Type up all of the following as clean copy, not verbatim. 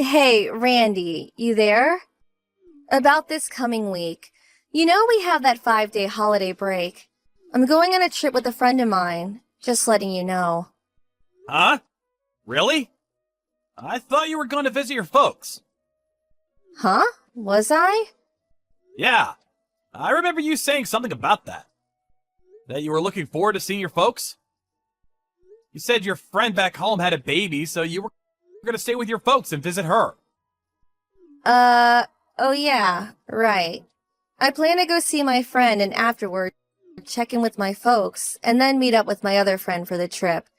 Hey, Randy, you there? About this coming week. You know we have that 5-day holiday break. I'm going on a trip with a friend of mine, just letting you know. Huh? Really? I thought you were going to visit your folks. Huh? Was I? Yeah, I remember you saying something about that. That you were looking forward to seeing your folks? You said your friend back home had a baby, so you were going to stay with your folks and visit her. Oh yeah, right. I plan to go see my friend and afterward check in with my folks and then meet up with my other friend for the trip.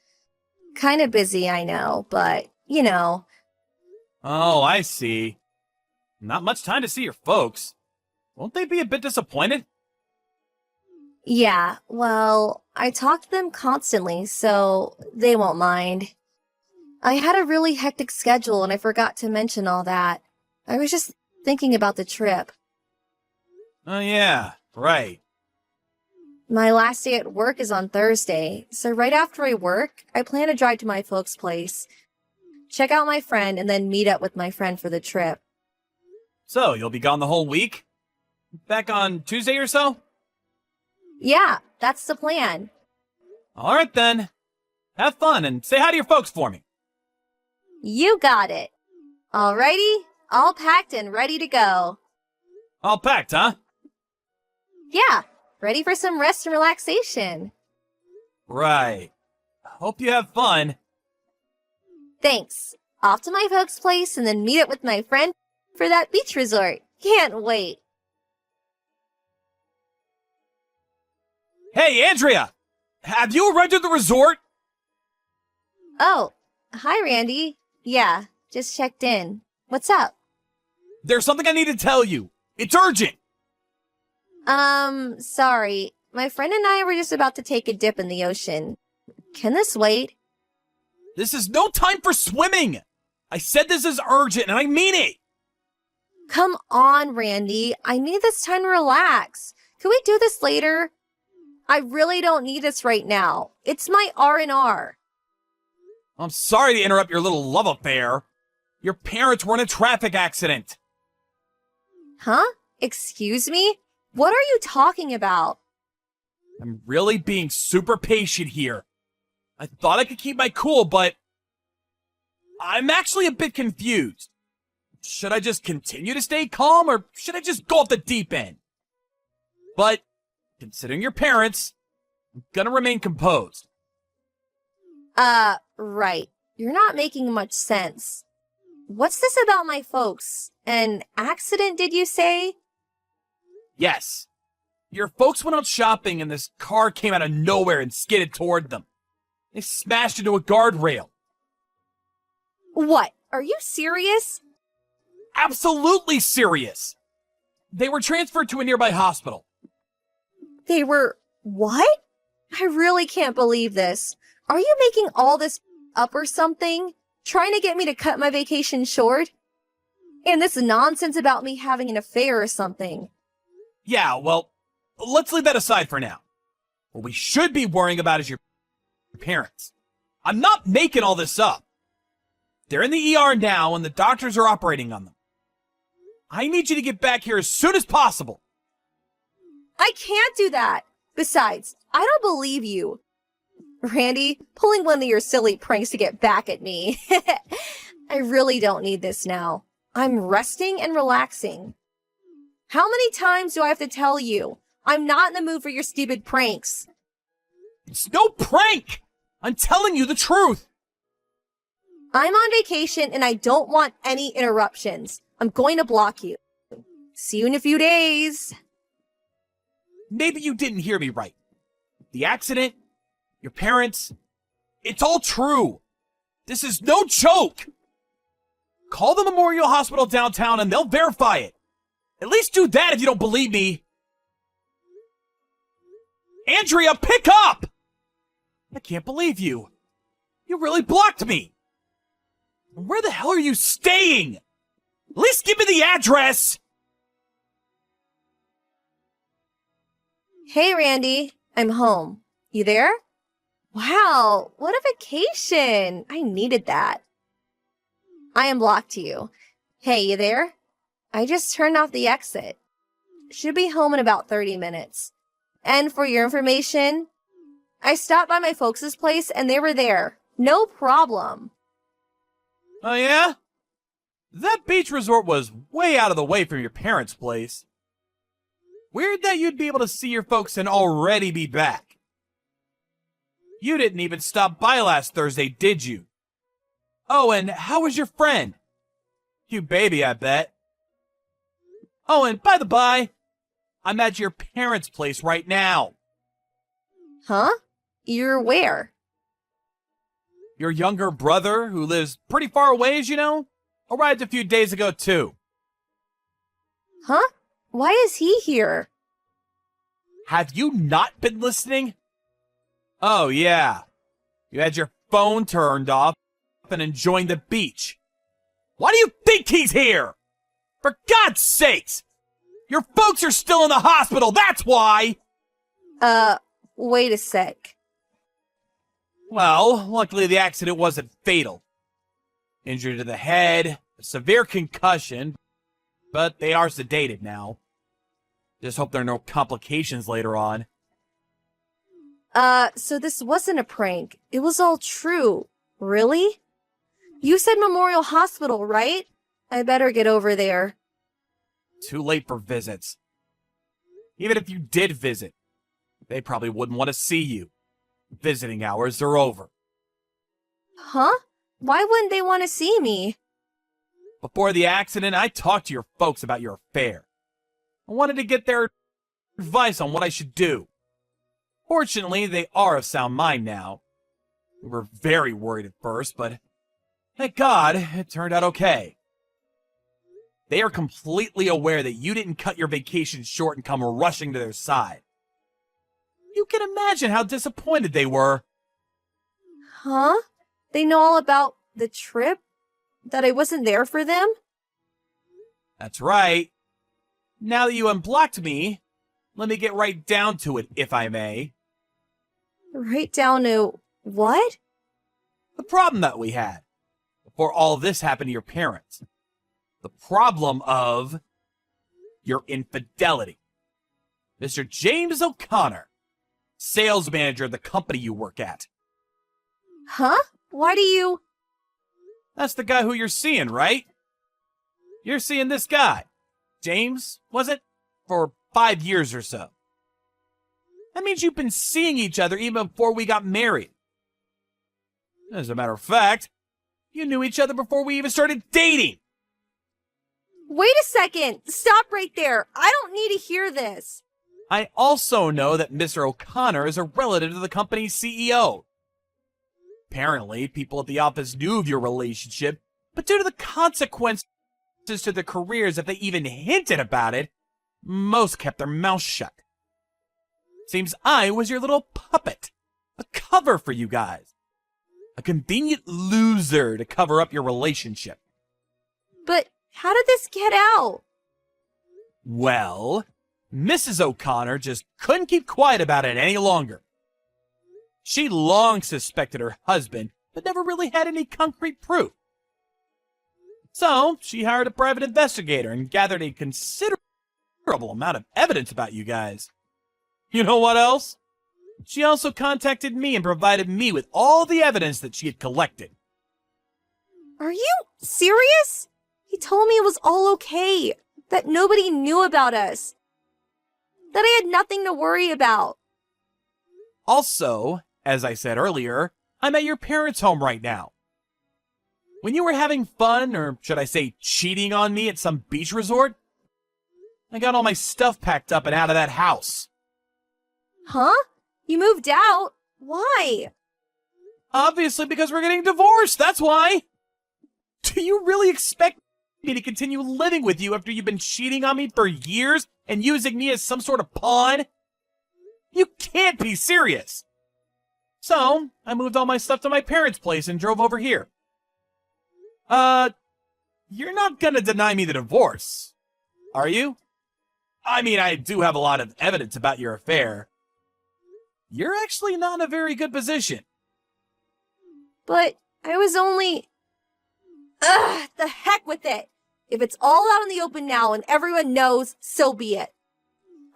Kinda busy, I know, but, you know. Oh, I see. Not much time to see your folks. Won't they be a bit disappointed? Yeah, well, I talk to them constantly, so they won't mind. I had a really hectic schedule and I forgot to mention all that. I was just thinking about the trip. Oh yeah, right. My last day at work is on Thursday, so right after I work, I plan to drive to my folks' place, check out my friend, and then meet up with my friend for the trip. So, you'll be gone the whole week? Back on Tuesday or so? Yeah, that's the plan. Alright then. Have fun and say hi to your folks for me. You got it. Alrighty, all packed and ready to go. All packed, huh? Yeah, ready for some rest and relaxation. Right. Hope you have fun. Thanks. Off to my folks' place and then meet up with my friend for that beach resort. Can't wait. Hey, Andrea! Have you arrived at the resort? Oh, hi, Randy. Yeah, just checked in. What's up? There's something I need to tell you. It's urgent! Sorry. My friend and I were just about to take a dip in the ocean. Can this wait? This is no time for swimming! I said this is urgent and I mean it! Come on, Randy. I need this time to relax. Can we do this later? I really don't need this right now. It's my R&R. I'm sorry to interrupt your little love affair. Your parents were in a traffic accident. Huh? Excuse me? What are you talking about? I'm really being super patient here. I thought I could keep my cool, but I'm actually a bit confused. Should I just continue to stay calm, or should I just go off the deep end? But, considering your parents, I'm gonna remain composed. Right. You're not making much sense. What's this about my folks? An accident, did you say? Yes. Your folks went out shopping and this car came out of nowhere and skidded toward them. They smashed into a guardrail. What? Are you serious? Absolutely serious. They were transferred to a nearby hospital. They were... What? I really can't believe this. Are you making all this up or something? Trying to get me to cut my vacation short? And this nonsense about me having an affair or something. Yeah, well, let's leave that aside for now. What we should be worrying about is your parents. I'm not making all this up. They're in the ER now and the doctors are operating on them. I need you to get back here as soon as possible. I can't do that. Besides, I don't believe you. Randy, pulling one of your silly pranks to get back at me. I really don't need this now. I'm resting and relaxing. How many times do I have to tell you? I'm not in the mood for your stupid pranks. It's no prank! I'm telling you the truth! I'm on vacation and I don't want any interruptions. I'm going to block you. See you in a few days. Maybe you didn't hear me right. The accident, your parents, it's all true. This is no joke. Call the Memorial Hospital downtown and they'll verify it. At least do that if you don't believe me. Andrea, pick up! I can't believe you. You really blocked me. Where the hell are you staying? At least give me the address. Hey, Randy. I'm home. You there? Wow, what a vacation. I needed that. I unblocked you. Hey, you there? I just turned off the exit. Should be home in about 30 minutes. And for your information, I stopped by my folks' place and they were there. No problem. Oh yeah? That beach resort was way out of the way from your parents' place. Weird that you'd be able to see your folks and already be back. You didn't even stop by last Thursday, did you? Oh, and how was your friend? Cute baby, I bet. Oh, and by the by, I'm at your parents' place right now. Huh? You're where? Your younger brother, who lives pretty far away, as you know, arrived a few days ago, too. Huh? Why is he here? Have you not been listening? Oh, yeah. You had your phone turned off and enjoying the beach. Why do you think he's here? For God's sakes! Your folks are still in the hospital, that's why! Wait a sec. Well, luckily the accident wasn't fatal. Injury to the head, a severe concussion, but they are sedated now. Just hope there are no complications later on. So this wasn't a prank. It was all true. Really? You said Memorial Hospital, right? I better get over there. Too late for visits. Even if you did visit, they probably wouldn't want to see you. Visiting hours are over. Huh? Why wouldn't they want to see me? Before the accident, I talked to your folks about your affair. I wanted to get their advice on what I should do. Fortunately, they are of sound mind now. We were very worried at first, but thank God it turned out okay. They are completely aware that you didn't cut your vacation short and come rushing to their side. You can imagine how disappointed they were. Huh? They know all about the trip? That I wasn't there for them? That's right. Now that you unblocked me, let me get right down to it, if I may. Right down to what? The problem that we had before all this happened to your parents. The problem of your infidelity. Mr. James O'Connor, sales manager of the company you work at. Huh? Why do you... That's the guy who you're seeing, right? You're seeing this guy. James, was it? For 5 years or so. That means you've been seeing each other even before we got married. As a matter of fact, you knew each other before we even started dating. Wait a second! Stop right there! I don't need to hear this! I also know that Mr. O'Connor is a relative of the company's CEO. Apparently, people at the office knew of your relationship, but due to the consequences to their careers, if they even hinted about it, most kept their mouths shut. Seems I was your little puppet, a cover for you guys. A convenient loser to cover up your relationship. But how did this get out? Well, Mrs. O'Connor just couldn't keep quiet about it any longer. She long suspected her husband, but never really had any concrete proof. So, she hired a private investigator and gathered a considerable amount of evidence about you guys. You know what else? She also contacted me and provided me with all the evidence that she had collected. Are you serious? He told me it was all okay, that nobody knew about us, that I had nothing to worry about. Also, as I said earlier, I'm at your parents' home right now. When you were having fun, or should I say cheating on me at some beach resort, I got all my stuff packed up and out of that house. Huh? You moved out? Why? Obviously because we're getting divorced, that's why! Do you really expect me to continue living with you after you've been cheating on me for years and using me as some sort of pawn? You can't be serious! So, I moved all my stuff to my parents' place and drove over here. You're not gonna deny me the divorce, are you? I mean, I do have a lot of evidence about your affair. You're actually not in a very good position. But I was only... Ugh, the heck with it. If it's all out in the open now and everyone knows, so be it.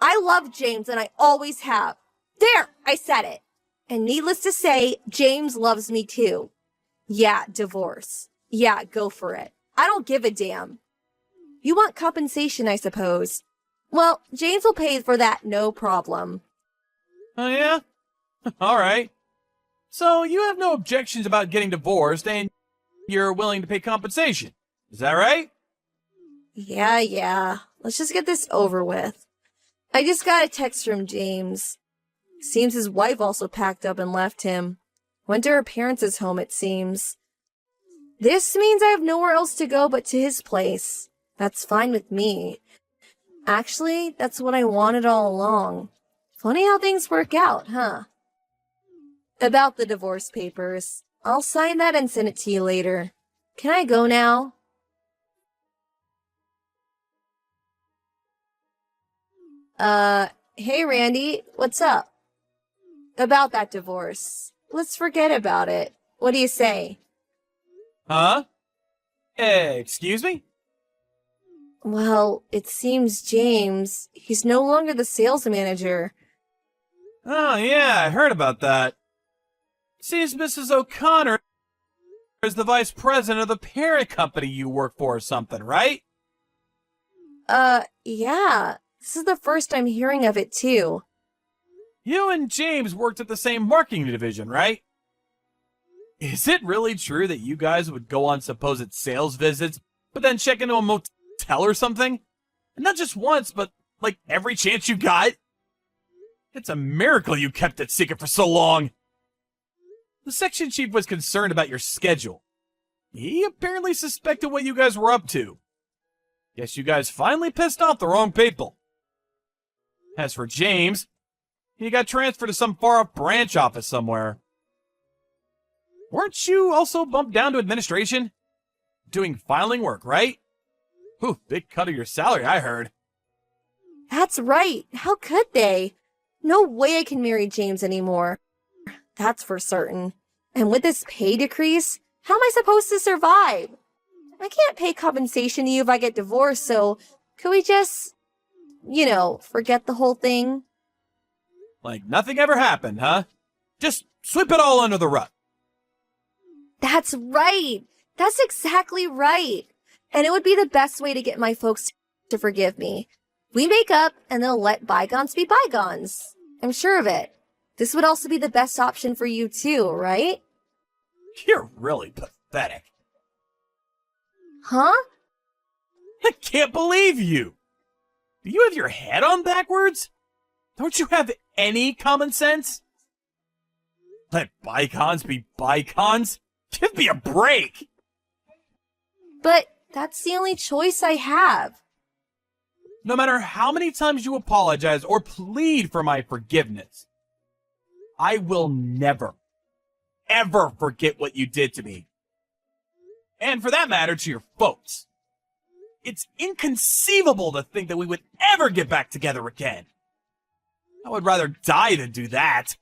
I love James and I always have. There, I said it. And needless to say, James loves me too. Yeah, divorce. Yeah, go for it. I don't give a damn. You want compensation, I suppose. Well, James will pay for that, no problem. Oh, yeah? All right. So you have no objections about getting divorced, and you're willing to pay compensation. Is that right? Yeah. Let's just get this over with. I just got a text from James. Seems his wife also packed up and left him. Went to her parents' home, it seems. This means I have nowhere else to go but to his place. That's fine with me. Actually, that's what I wanted all along. Funny how things work out, huh? About the divorce papers. I'll sign that and send it to you later. Can I go now? Hey Randy, what's up? About that divorce. Let's forget about it. What do you say? Huh? Excuse me? Well, it seems James, he's no longer the sales manager. Oh, yeah, I heard about that. Seems Mrs. O'Connor is the vice president of the parent company you work for or something, right? Yeah. This is the first I'm hearing of it, too. You and James worked at the same marketing division, right? Is it really true that you guys would go on supposed sales visits, but then check into a motel or something? And not just once, but like every chance you got? It's a miracle you kept it secret for so long. The section chief was concerned about your schedule. He apparently suspected what you guys were up to. Guess you guys finally pissed off the wrong people. As for James, he got transferred to some far-off branch office somewhere. Weren't you also bumped down to administration? Doing filing work, right? Whew, big cut of your salary, I heard. That's right. How could they? No way I can marry James anymore. That's for certain. And with this pay decrease, how am I supposed to survive? I can't pay compensation to you if I get divorced, so could we just, forget the whole thing? Like nothing ever happened, huh? Just sweep it all under the rug. That's right. That's exactly right. And it would be the best way to get my folks to forgive me. We make up and they'll let bygones be bygones. I'm sure of it. This would also be the best option for you too, right? You're really pathetic. Huh? I can't believe you. Do you have your head on backwards? Don't you have any common sense? Let bygones be bygones? Give me a break. But that's the only choice I have. No matter how many times you apologize or plead for my forgiveness, I will never, ever forget what you did to me. And for that matter, to your folks. It's inconceivable to think that we would ever get back together again. I would rather die than do that.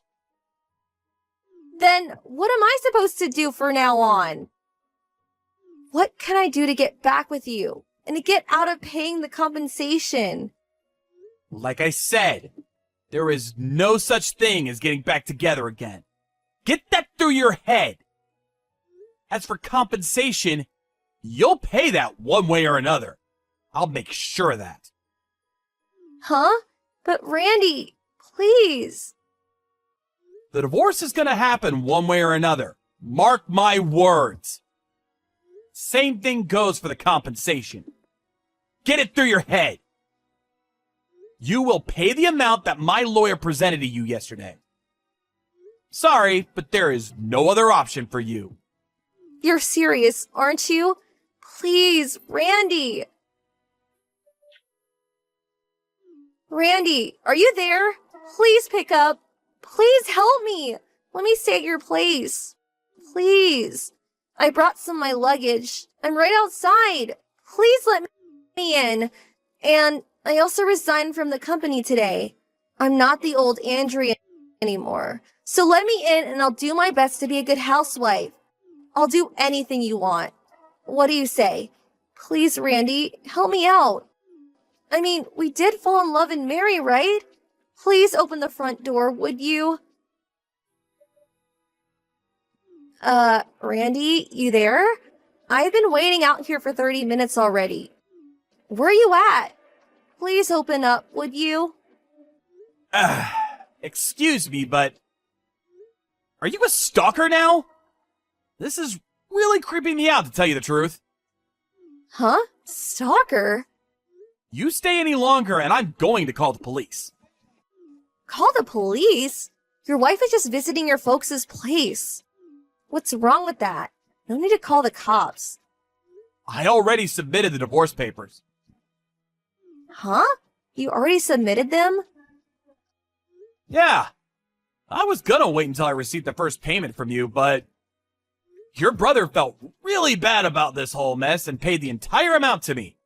Then what am I supposed to do from now on? What can I do to get back with you and to get out of paying the compensation? Like I said, there is no such thing as getting back together again. Get that through your head. As for compensation, you'll pay that one way or another. I'll make sure of that. Huh? But Randy, please. The divorce is gonna happen one way or another. Mark my words. Same thing goes for the compensation. Get it through your head. You will pay the amount that my lawyer presented to you yesterday. Sorry, but there is no other option for you. You're serious, aren't you? Please, Randy. Randy, are you there? Please pick up. Please help me. Let me stay at your place. Please. I brought some of my luggage. I'm right outside. Please let me in. And I also resigned from the company today. I'm not the old Andrea anymore. So let me in and I'll do my best to be a good housewife. I'll do anything you want. What do you say? Please, Randy, help me out. I mean, we did fall in love and marry, right? Please open the front door, would you? Randy, you there? I've been waiting out here for 30 minutes already. Where are you at? Please open up, would you? Excuse me, but... Are you a stalker now? This is really creeping me out, to tell you the truth. Huh? Stalker? You stay any longer and I'm going to call the police. Call the police? Your wife is just visiting your folks' place. What's wrong with that? No need to call the cops. I already submitted the divorce papers. Huh? You already submitted them? Yeah. I was gonna wait until I received the first payment from you, but... Your brother felt really bad about this whole mess and paid the entire amount to me.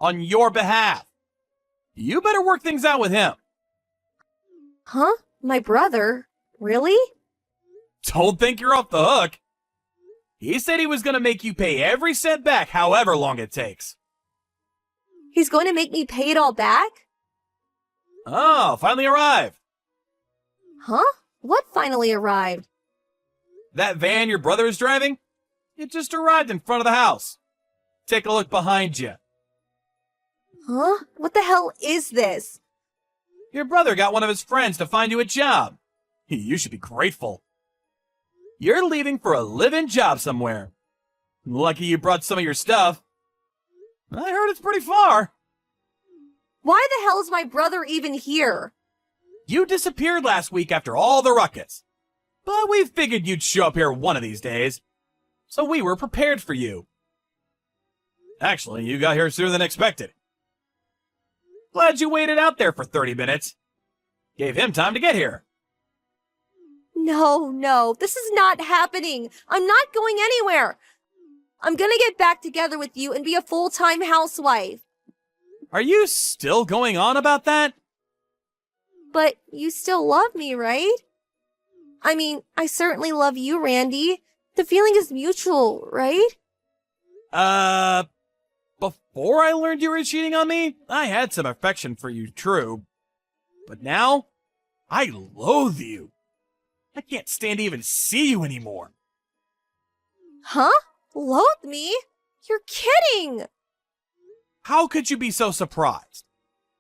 On your behalf. You better work things out with him. Huh? My brother? Really? Don't think you're off the hook. He said he was gonna make you pay every cent back, however long it takes. He's going to make me pay it all back? Oh, finally arrived. Huh? What finally arrived? That van your brother is driving? It just arrived in front of the house. Take a look behind you. Huh? What the hell is this? Your brother got one of his friends to find you a job. You should be grateful. You're leaving for a live-in job somewhere. Lucky you brought some of your stuff. I heard it's pretty far. Why the hell is my brother even here? You disappeared last week after all the ruckus. But we figured you'd show up here one of these days. So we were prepared for you. Actually, you got here sooner than expected. Glad you waited out there for 30 minutes. Gave him time to get here. No, this is not happening. I'm not going anywhere. I'm gonna get back together with you and be a full-time housewife. Are you still going on about that? But you still love me, right? I mean, I certainly love you, Randy. The feeling is mutual, right? Before I learned you were cheating on me, I had some affection for you, true. But now, I loathe you. I can't stand to even see you anymore. Huh? Loathe me? You're kidding! How could you be so surprised?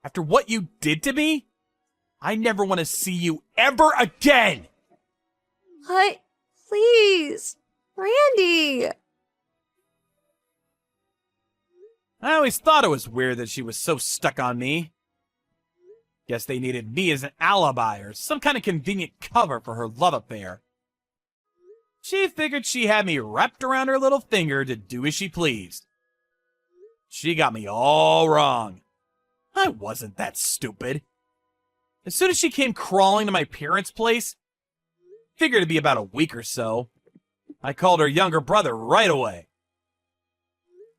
After what you did to me, I never want to see you ever again! Please, Randy! I always thought it was weird that she was so stuck on me. Guess they needed me as an alibi or some kind of convenient cover for her love affair. She figured she had me wrapped around her little finger to do as she pleased. She got me all wrong. I wasn't that stupid. As soon as she came crawling to my parents' place, figured it'd be about a week or so, I called her younger brother right away.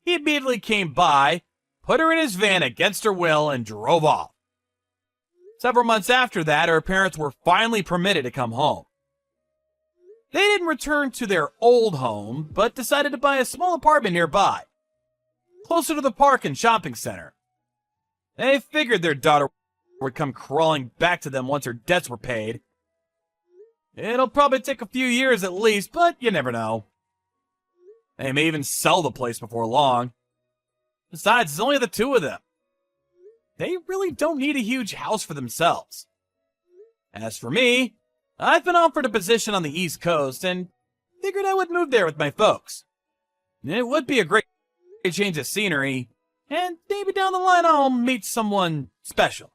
He immediately came by, put her in his van against her will, and drove off. Several months after that, her parents were finally permitted to come home. They didn't return to their old home, but decided to buy a small apartment nearby, closer to the park and shopping center. They figured their daughter would come crawling back to them once her debts were paid. It'll probably take a few years at least, but you never know. They may even sell the place before long. Besides, it's only the two of them. They really don't need a huge house for themselves. As for me, I've been offered a position on the East Coast and figured I would move there with my folks. It would be a great change of scenery, and maybe down the line I'll meet someone special.